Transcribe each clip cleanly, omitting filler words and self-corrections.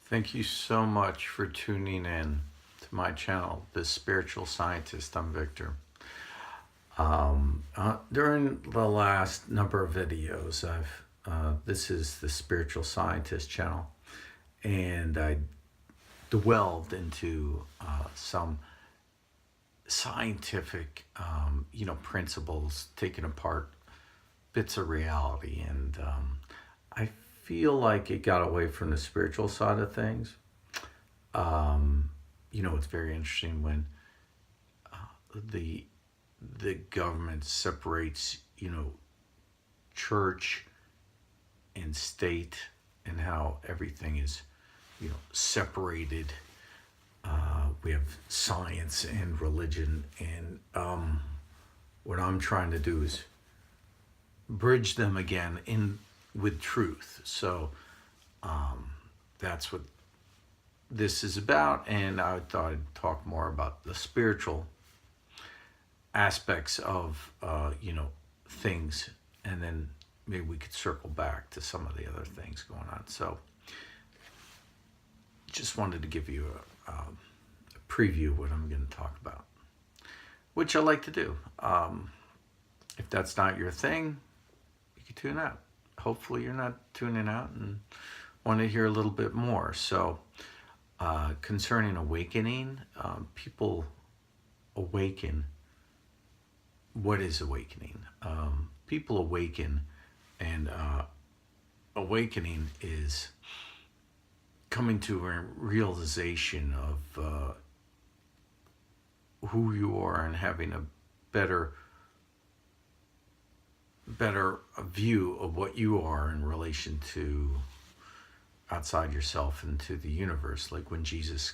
Thank you so much for tuning in to my channel, The Spiritual Scientist. I'm Victor. During the last number of videos, this is the Spiritual Scientist channel, and I delved into some scientific, principles, taking apart bits of reality, and I feel like it got away from the spiritual side of things. It's very interesting when the government separates, church and state, and how everything is, separated. We have science and religion, and what I'm trying to do is bridge them again in with truth. So that's what this is about, and I thought I'd talk more about the spiritual aspects of things, and then maybe we could circle back to some of the other things going on. So just wanted to give you a preview of what I'm going to talk about, which I like to do. If that's not your thing, you can tune out. Hopefully you're not tuning out and want to hear a little bit more. So concerning awakening, people awaken. What is awakening? People awaken, and awakening is coming to a realization of who you are, and having a better view of what you are in relation to outside yourself and to the universe. Like when Jesus,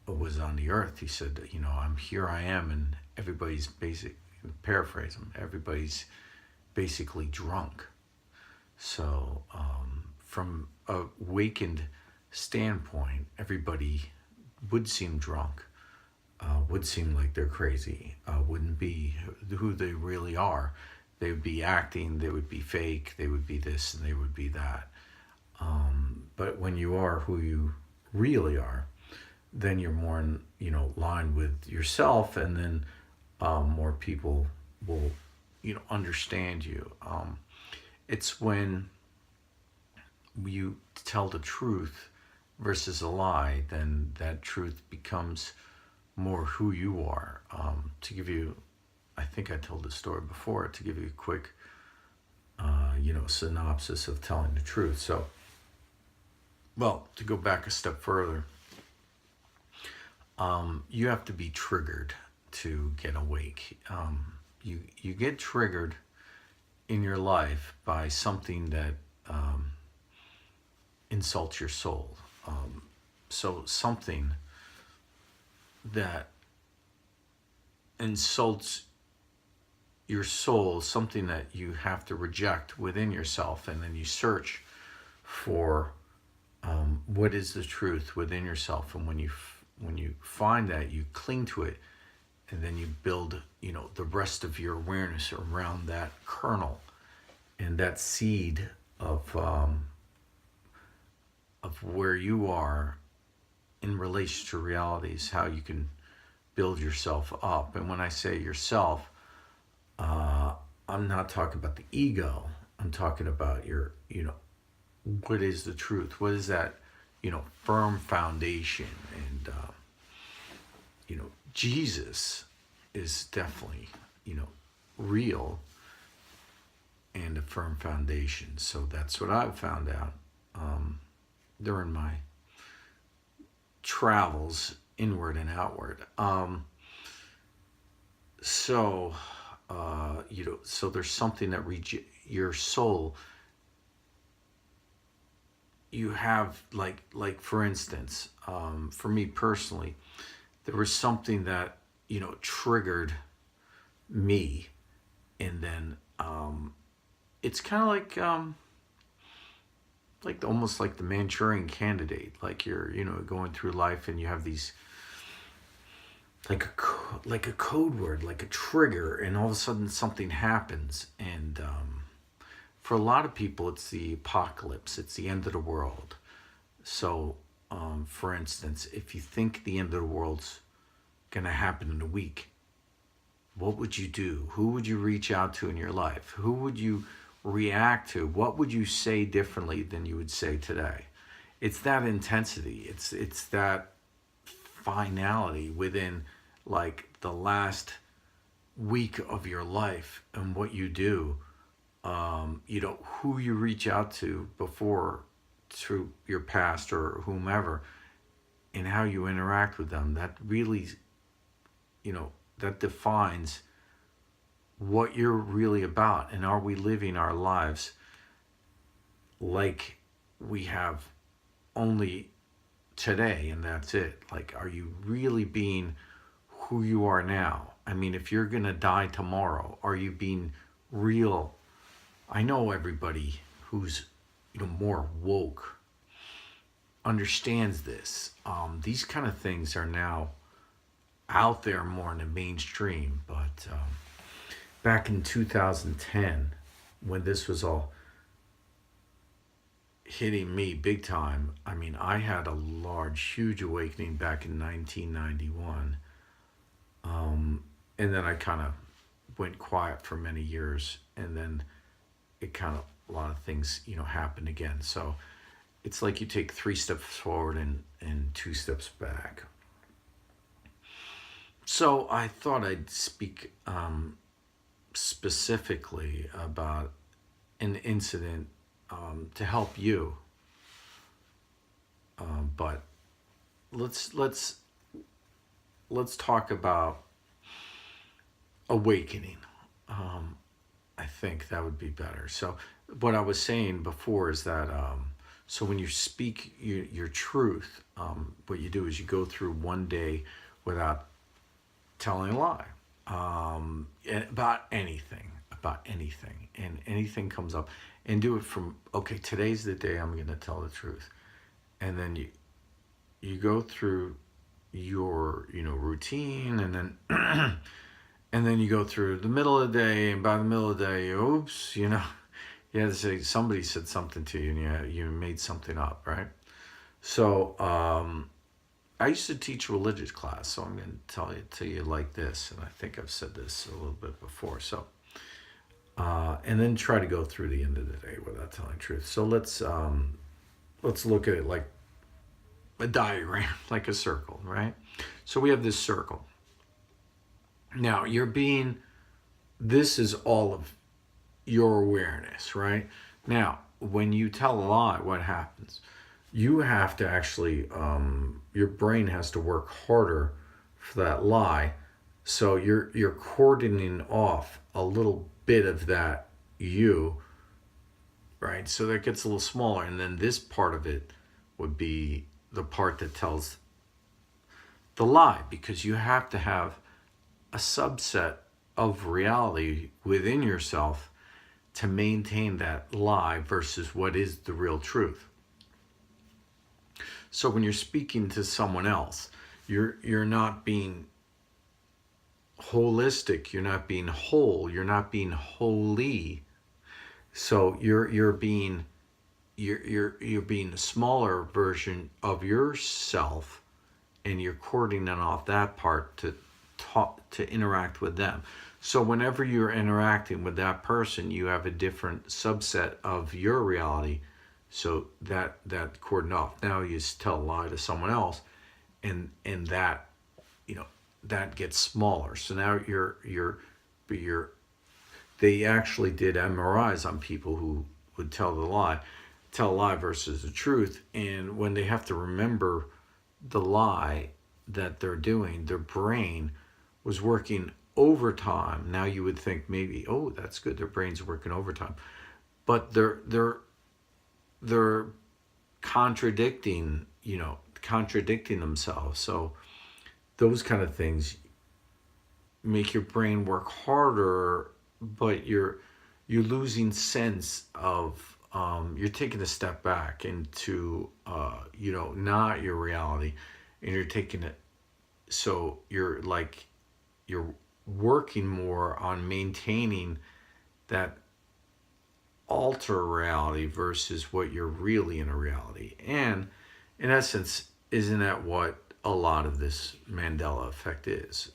was on the earth, he said, I am, and everybody's paraphrase him, everybody's basically drunk. So from a awakened standpoint, everybody would seem drunk, would seem like they're crazy, wouldn't be who they really are. They would be acting, they would be fake, they would be this and they would be that. But when you are who you really are, then you're more in line with yourself, and then more people will understand you. It's when you tell the truth versus a lie, then that truth becomes more who you are. To give you, I think I told this story before, to give you a quick synopsis of telling the truth. So, well, to go back a step further, you have to be triggered to get awake. You get triggered in your life by something that insults your soul. So something that insults your soul, something that you have to reject within yourself, and then you search for what is the truth within yourself. And when you find that, you cling to it, and then you build the rest of your awareness around that kernel and that seed of where you are in relation to realities, how you can build yourself up. And when I say yourself, I'm not talking about the ego. I'm talking about your, what is the truth? What is that, firm foundation? And, Jesus is definitely, real and a firm foundation. So that's what I've found out during my travels inward and outward. So there's something that your soul. You have like for instance, for me personally, there was something that triggered me, and then it's kind of like almost like the Manchurian Candidate. Like you're going through life, and you have these like a code word, like a trigger, and all of a sudden something happens. And for a lot of people, it's the apocalypse. It's the end of the world. So, for instance, if you think the end of the world's going to happen in a week, what would you do? Who would you reach out to in your life? Who would you react to? What would you say differently than you would say today? It's that intensity. It's that finality within like the last week of your life and what you do. Who you reach out to before through your past or whomever, and how you interact with them. That really, that defines what you're really about. And are we living our lives like we have only today and that's it? Like, are you really being who you are now? I mean, if you're going to die tomorrow, are you being real? I know everybody who's more woke understands this. These kind of things are now out there more in the mainstream, but back in 2010, when this was all hitting me big time, I mean, I had a huge awakening back in 1991. And then I kind of went quiet for many years, and then a lot of things, happened again. So it's like you take 3 steps forward and 2 steps back. So I thought I'd speak specifically about an incident to help you. But let's talk about awakening. I think that would be better. So what I was saying before is that so when you speak your truth, what you do is you go through one day without telling a lie about anything, and anything comes up, and do it from, okay, today's the day I'm going to tell the truth. And then you go through your routine, and then and then you go through the middle of the day, and by the middle of the day, oops, you had to say, somebody said something to you, and you made something up, right? So I used to teach religious class, so I'm going to tell it to you like this, and I think I've said this a little bit before. So and then try to go through the end of the day without telling truth. So let's look at it like a diagram, like a circle, right? So we have this circle. Now this is all of your awareness, right? Now, when you tell a lie, what happens? You have to actually, your brain has to work harder for that lie. So you're cordoning off a little bit of that right? So that gets a little smaller. And then this part of it would be the part that tells the lie, because you have to have a subset of reality within yourself to maintain that lie versus what is the real truth. So when you're speaking to someone else, you're not being holistic, you're not being whole, you're not being holy. So you're being a smaller version of yourself, and you're cordoning off that part to interact with them. So whenever you're interacting with that person, you have a different subset of your reality. So that cordon off. Now you tell a lie to someone else, and that that gets smaller. So now they actually did MRIs on people who would tell a lie versus the truth. And when they have to remember the lie that they're doing, their brain was working overtime. Now you would think maybe, oh, that's good, their brain's working overtime. But they're contradicting themselves. So those kind of things make your brain work harder, but you're losing sense of you're taking a step back into not your reality, and you're taking it, so you're working more on maintaining that alter reality versus what you're really in a reality. And in essence, isn't that what a lot of this Mandela effect is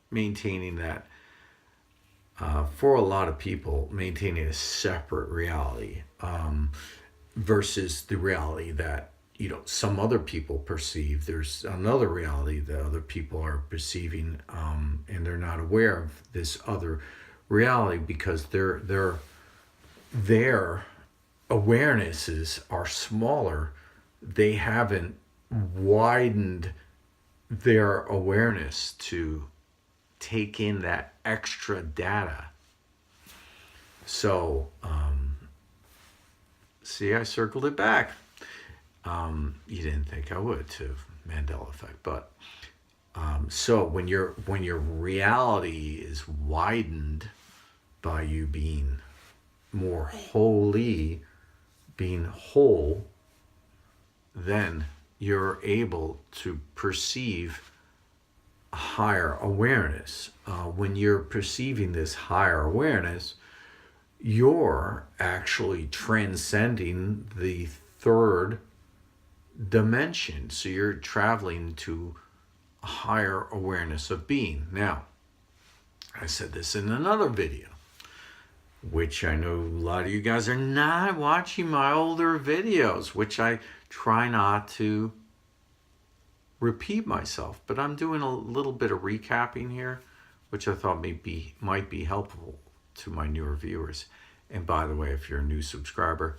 maintaining that, for a lot of people, maintaining a separate reality, versus the reality that, some other people perceive. There's another reality that other people are perceiving, and they're not aware of this other reality because their awarenesses are smaller. They haven't widened their awareness to take in that extra data. So, see, I circled it back. You didn't think I would, to Mandela effect, but so when your reality is widened by you being more wholly, being whole, then you're able to perceive a higher awareness. When you're perceiving this higher awareness, you're actually transcending the third dimension. So you're traveling to a higher awareness of being. Now, I said this in another video, which I know a lot of you guys are not watching my older videos, which I try not to repeat myself, but I'm doing a little bit of recapping here, which I thought might be helpful to my newer viewers. And by the way, if you're a new subscriber,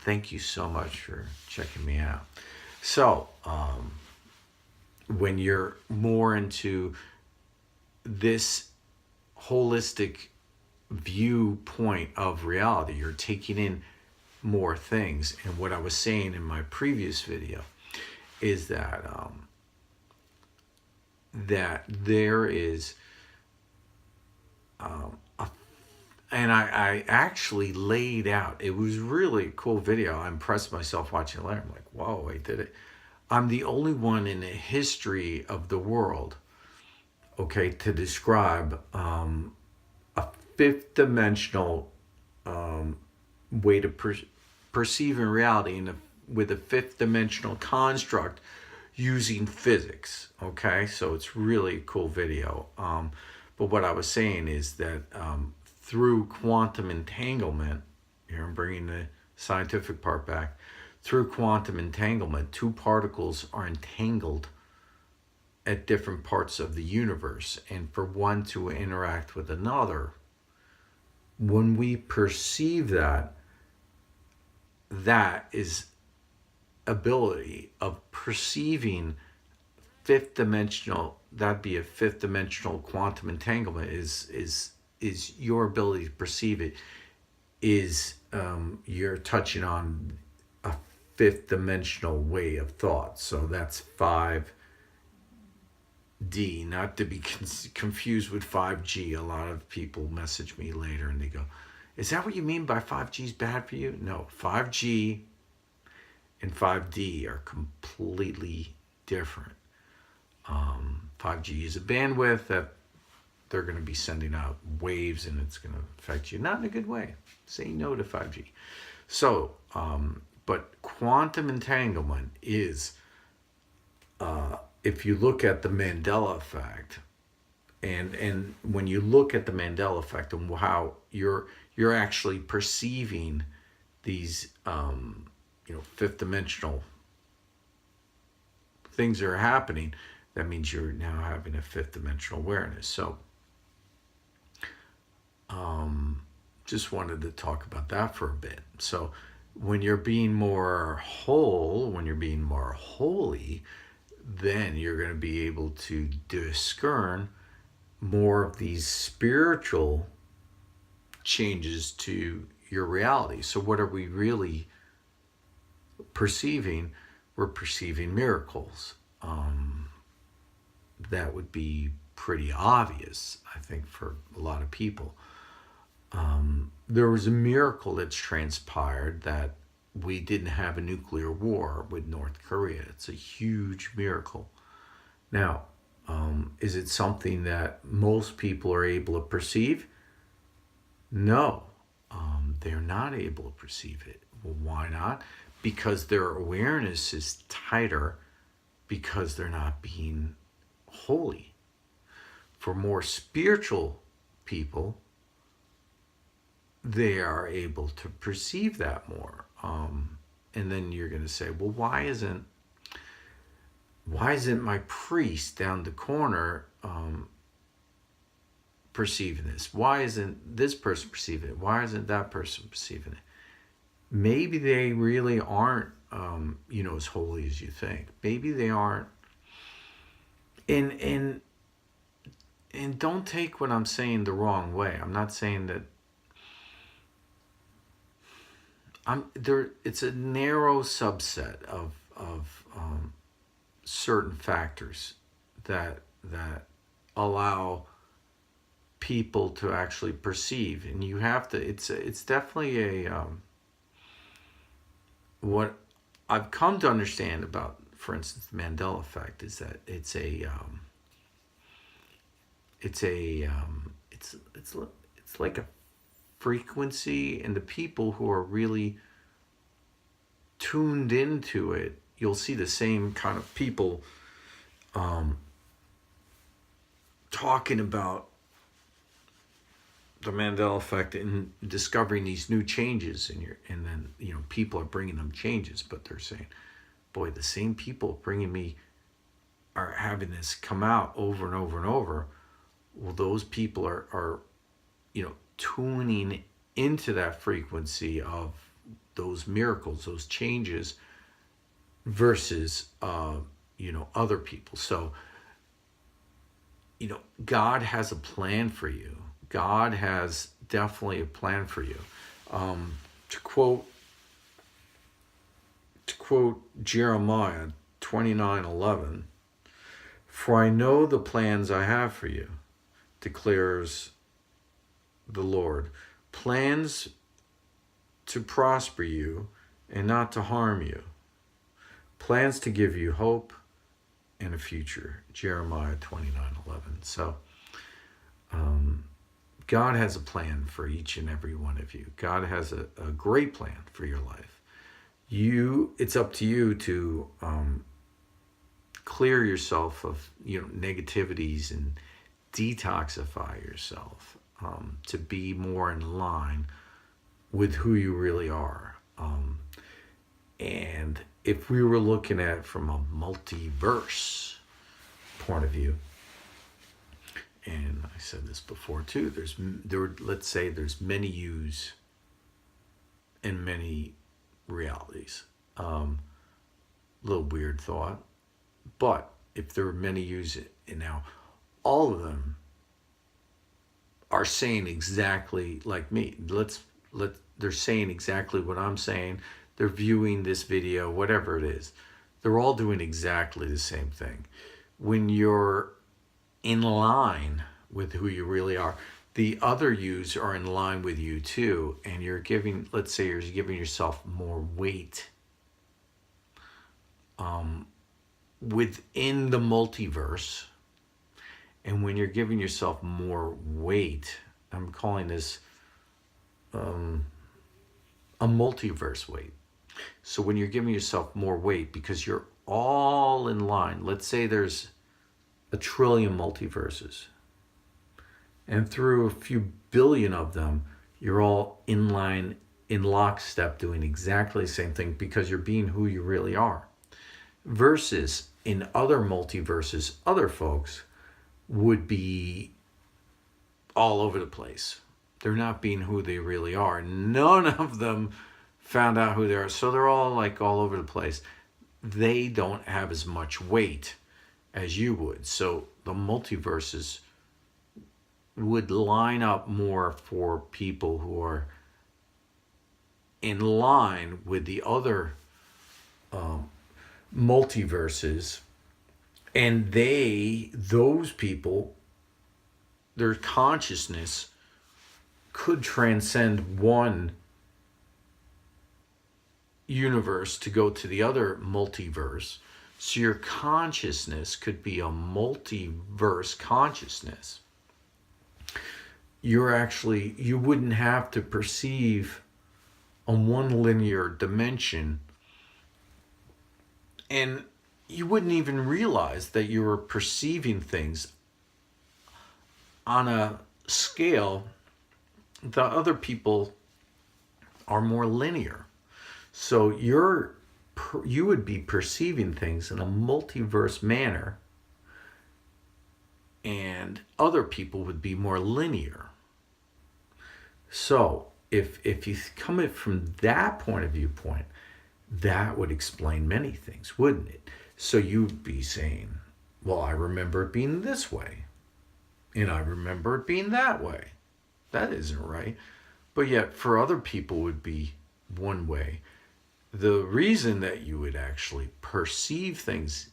thank you so much for checking me out. So, when you're more into this holistic viewpoint of reality, you're taking in more things. And what I was saying in my previous video is that that there is and I actually laid out, it was really a cool video. I impressed myself watching it later. I'm like, whoa, I did it. I'm the only one in the history of the world, okay, to describe a fifth dimensional way to perceive in reality with a fifth dimensional construct using physics, okay? So it's really a cool video. But what I was saying is that through quantum entanglement, here I'm bringing the scientific part back, through quantum entanglement, two particles are entangled at different parts of the universe. And for one to interact with another, when we perceive that, that is ability of perceiving fifth dimensional, that'd be a fifth dimensional quantum entanglement, is your ability to perceive it, is you're touching on a fifth dimensional way of thought. So that's 5D, not to be confused with 5G. A lot of people message me later and they go, is that what you mean by 5G is bad for you? No, 5G and 5D are completely different. 5G is a bandwidth that they're going to be sending out waves and it's going to affect you. Not in a good way. Say no to 5G. So, but quantum entanglement is, if you look at the Mandela effect, and when you look at the Mandela effect and how you're actually perceiving these, fifth dimensional things that are happening, that means you're now having a fifth dimensional awareness. So, just wanted to talk about that for a bit. So, when you're being more whole, when you're being more holy, then you're going to be able to discern more of these spiritual changes to your reality. So what are we really perceiving? We're perceiving miracles. That would be pretty obvious, I think, for a lot of people. There was a miracle that's transpired, that we didn't have a nuclear war with North Korea. It's a huge miracle. Now, is it something that most people are able to perceive? No, they're not able to perceive it. Well, why not? because their awareness is tighter because they're not being holy. For more spiritual people, they are able to perceive that more. And then you're going to say, well, why isn't my priest down the corner perceiving this? Why isn't this person perceiving it? Why isn't that person perceiving it? Maybe they really aren't, as holy as you think. Maybe they aren't. And don't take what I'm saying the wrong way. I'm not saying that it's a narrow subset of certain factors that allow people to actually perceive, and you have to. It's definitely a what I've come to understand about, for instance, the Mandela effect is that it's like a frequency, and the people who are really tuned into it, you'll see the same kind of people talking about the Mandela effect and discovering these new changes and then people are bringing them changes, but they're saying, boy, the same people bringing me are having this come out over and over and over. Well, those people are tuning into that frequency of those miracles, those changes, versus other people. So God has a plan for you. God has definitely a plan for you. To quote Jeremiah 29:11, "For I know the plans I have for you, declares the Lord, plans to prosper you and not to harm you, plans to give you hope and a future." Jeremiah 29:11. So God has a plan for each and every one of you. God has a great plan for your life. It's up to you to clear yourself of negativities and detoxify yourself to be more in line with who you really are. And if we were looking at it from a multiverse point of view, and I said this before too, let's say there's many yous and many realities. Little weird thought, but if there are many yous, and now all of them are saying exactly like me. They're saying exactly what I'm saying. They're viewing this video, whatever it is. They're all doing exactly the same thing. When you're in line with who you really are, the other yous are in line with you too, and you're giving yourself more weight within the multiverse. And when you're giving yourself more weight, I'm calling this a multiverse weight. So when you're giving yourself more weight because you're all in line, let's say there's 1 trillion multiverses, and through a few billion of them, you're all in line, in lockstep, doing exactly the same thing because you're being who you really are. Versus in other multiverses, other folks would be all over the place. They're not being who they really are. None of them found out who they are. So they're all like all over the place. They don't have as much weight as you would. So the multiverses would line up more for people who are in line with the other multiverses. And those people, their consciousness could transcend one universe to go to the other multiverse. So your consciousness could be a multiverse consciousness. You wouldn't have to perceive on one linear dimension And you wouldn't even realize that you were perceiving things on a scale that other people are more linear. So you would be perceiving things in a multiverse manner, and other people would be more linear. So if you come at from that point of viewpoint, that would explain many things, wouldn't it? So you'd be saying, well, I remember it being this way, and I remember it being that way. That isn't right. But yet for other people would be one way. The reason that you would actually perceive things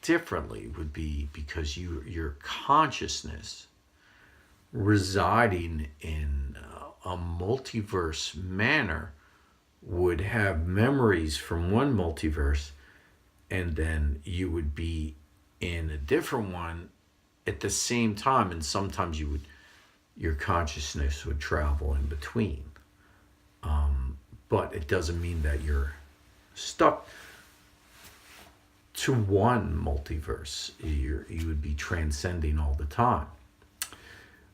differently would be because your consciousness residing in a multiverse manner would have memories from one multiverse, and then you would be in a different one at the same time, and sometimes your consciousness would travel in between. But it doesn't mean that you're stuck to one multiverse. You would be transcending all the time.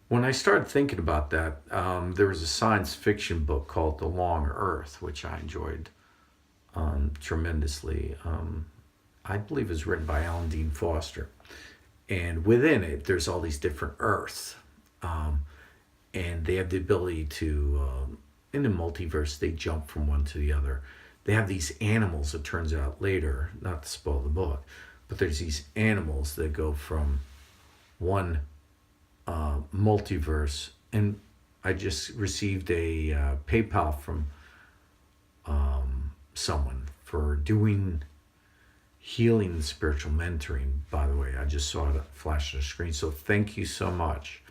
When I started thinking about that, there was a science fiction book called The Long Earth, which I enjoyed tremendously. I believe it was written by Alan Dean Foster. And within it, there's all these different Earths. And they have the ability to, in the multiverse, they jump from one to the other. They have these animals, it turns out later, not to spoil the book, but there's these animals that go from one multiverse. And I just received a PayPal from someone for doing healing and spiritual mentoring, by the way. I just saw it flash on the screen, so thank you so much.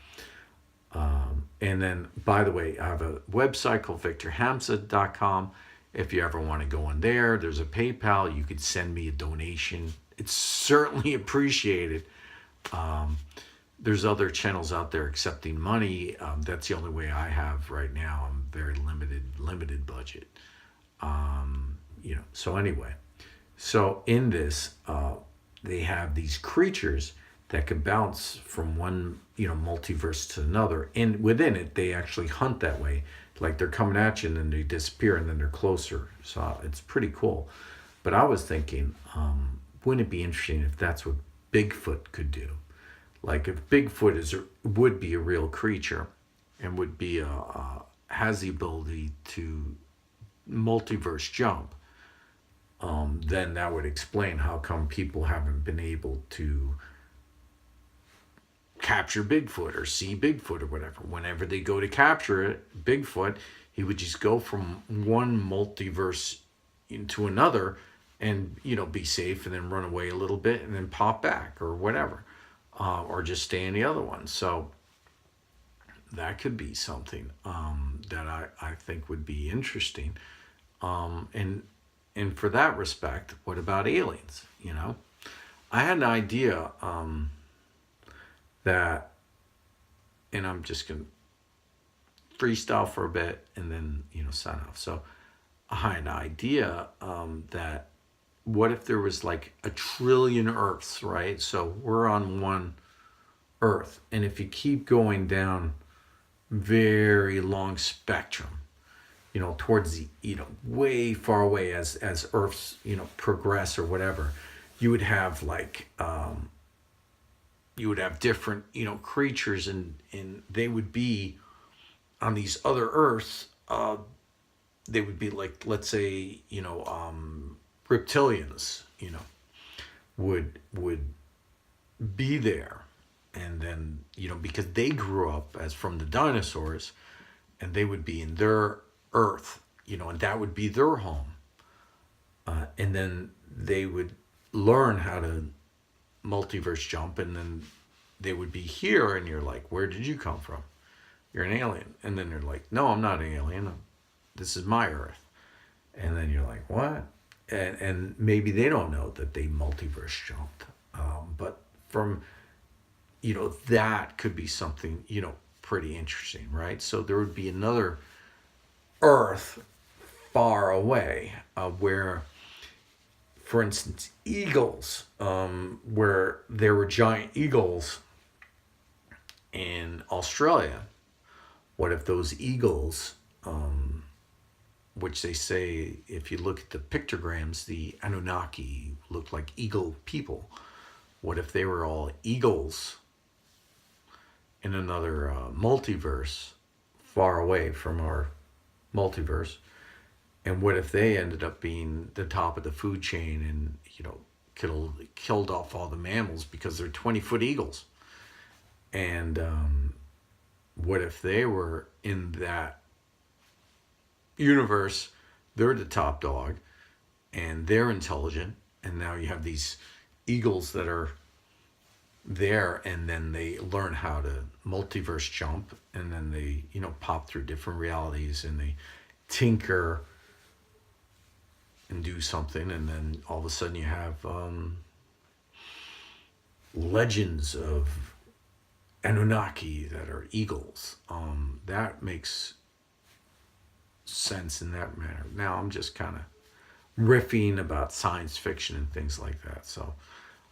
And then, by the way, I have a website called victorhamza.com. If you ever want to go on there, there's a PayPal. You could send me a donation. It's certainly appreciated. There's other channels out there accepting money. That's the only way I have right now. I'm very limited budget. So anyway, so in this, they have these creatures that can bounce from one, multiverse to another. And within it, they actually hunt that way. Like they're coming at you and then they disappear and then they're closer. So it's pretty cool. But I was thinking, wouldn't it be interesting if that's what Bigfoot could do? Like if Bigfoot would be a real creature and would be has the ability to multiverse jump, then that would explain how come people haven't been able to capture Bigfoot or see Bigfoot or whatever. Whenever they go to capture it, Bigfoot, he would just go from one multiverse into another and, be safe and then run away a little bit and then pop back or whatever, or just stay in the other one. So that could be something that I think would be interesting. And for that respect, what about aliens? I had an idea that, and I'm just going to freestyle for a bit and then, sign off. So I had an idea that what if there was like 1 trillion Earths, right? So we're on one Earth. And if you keep going down very long spectrum, towards the, way far away as Earths, progress or whatever, you would have like, you would have different, creatures and they would be on these other Earths. They would be like, let's say, reptilians, would be there. And then, because they grew up as from the dinosaurs and they would be in their Earth, and that would be their home. And then they would learn how to multiverse jump, and then they would be here and you're like, where did you come from? You're an alien. And then they're like, no, I'm not an alien. This is my Earth. And then you're like, what? And maybe they don't know that they multiverse jumped. But from, that could be something, pretty interesting, right? So there would be another Earth far away where for instance, eagles, where there were giant eagles in Australia. What if those eagles, which they say, if you look at the pictograms, the Anunnaki look like eagle people. What if they were all eagles in another multiverse far away from our multiverse? And what if they ended up being the top of the food chain and, killed off all the mammals because they're 20-foot eagles? And what if they were in that universe, they're the top dog and they're intelligent, and now you have these eagles that are there, and then they learn how to multiverse jump, and then they pop through different realities and they tinker and do something, and then all of a sudden you have legends of Anunnaki that are eagles. That makes sense in that manner. Now I'm just kind of riffing about science fiction and things like that. So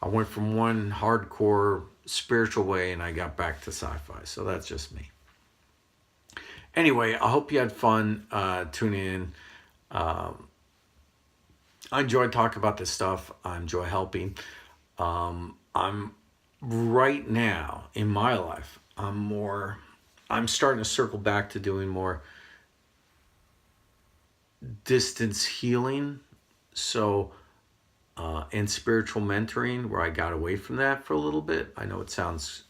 I went from one hardcore spiritual way and I got back to sci-fi. So that's just me. Anyway, I hope you had fun tuning in. I enjoy talking about this stuff. I enjoy helping. I'm right now in my life, I'm starting to circle back to doing more distance healing. So, and spiritual mentoring, where I got away from that for a little bit. I know it sounds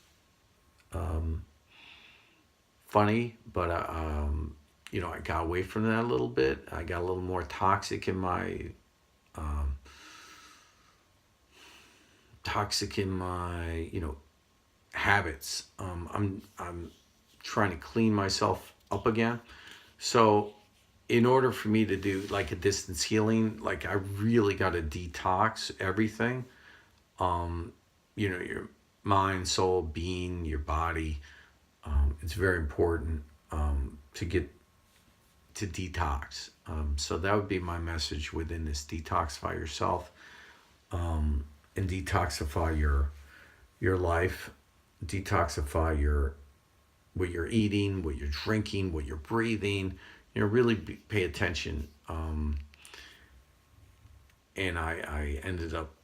funny, but I got away from that a little bit. I got a little more toxic in my habits. I'm trying to clean myself up again. So in order for me to do like a distance healing, like I really got to detox everything. Your mind, soul, being, your body. It's very important to get to detox. So that would be my message within this: detoxify yourself, and detoxify your life, detoxify what you're eating, what you're drinking, what you're breathing. Really pay attention. And I ended up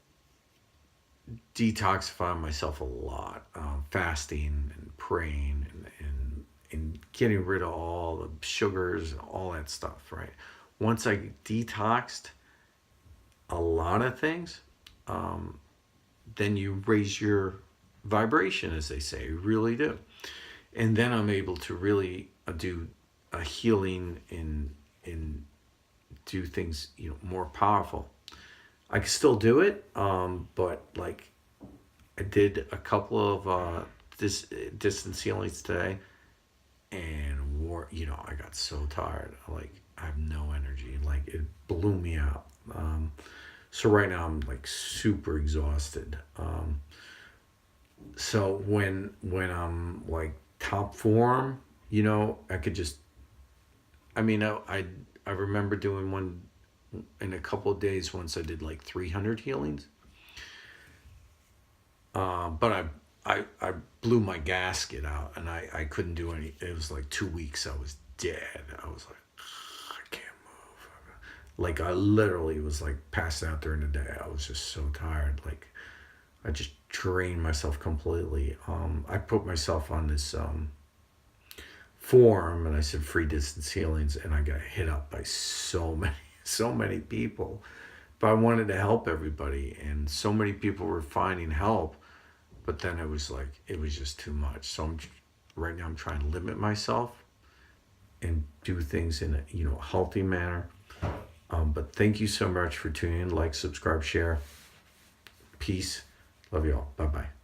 detoxifying myself a lot, fasting and praying and getting rid of all the sugars, all that stuff, right? Once I detoxed a lot of things, then you raise your vibration, as they say. You really do. And then I'm able to really do a healing and do things more powerful. I can still do it, but like I did a couple of distance healings today, and I got so tired. Like I have no energy. Like it blew me out. So right now I'm like super exhausted. So when I'm like top form, I could just. I remember doing one in a couple of days. Once I did like 300 healings. But I blew my gasket out, and I couldn't do any. It was like 2 weeks. I was dead. I was like, I can't move. Like I literally was like passed out during the day. I was just so tired. Like I just drained myself completely. I put myself on this forum, and I said free distance healings, and I got hit up by so many people. But I wanted to help everybody, and so many people were finding help. But then it was just too much. So right now I'm trying to limit myself and do things in a healthy manner. But thank you so much for tuning in. Like, subscribe, share. Peace. Love you all. Bye-bye.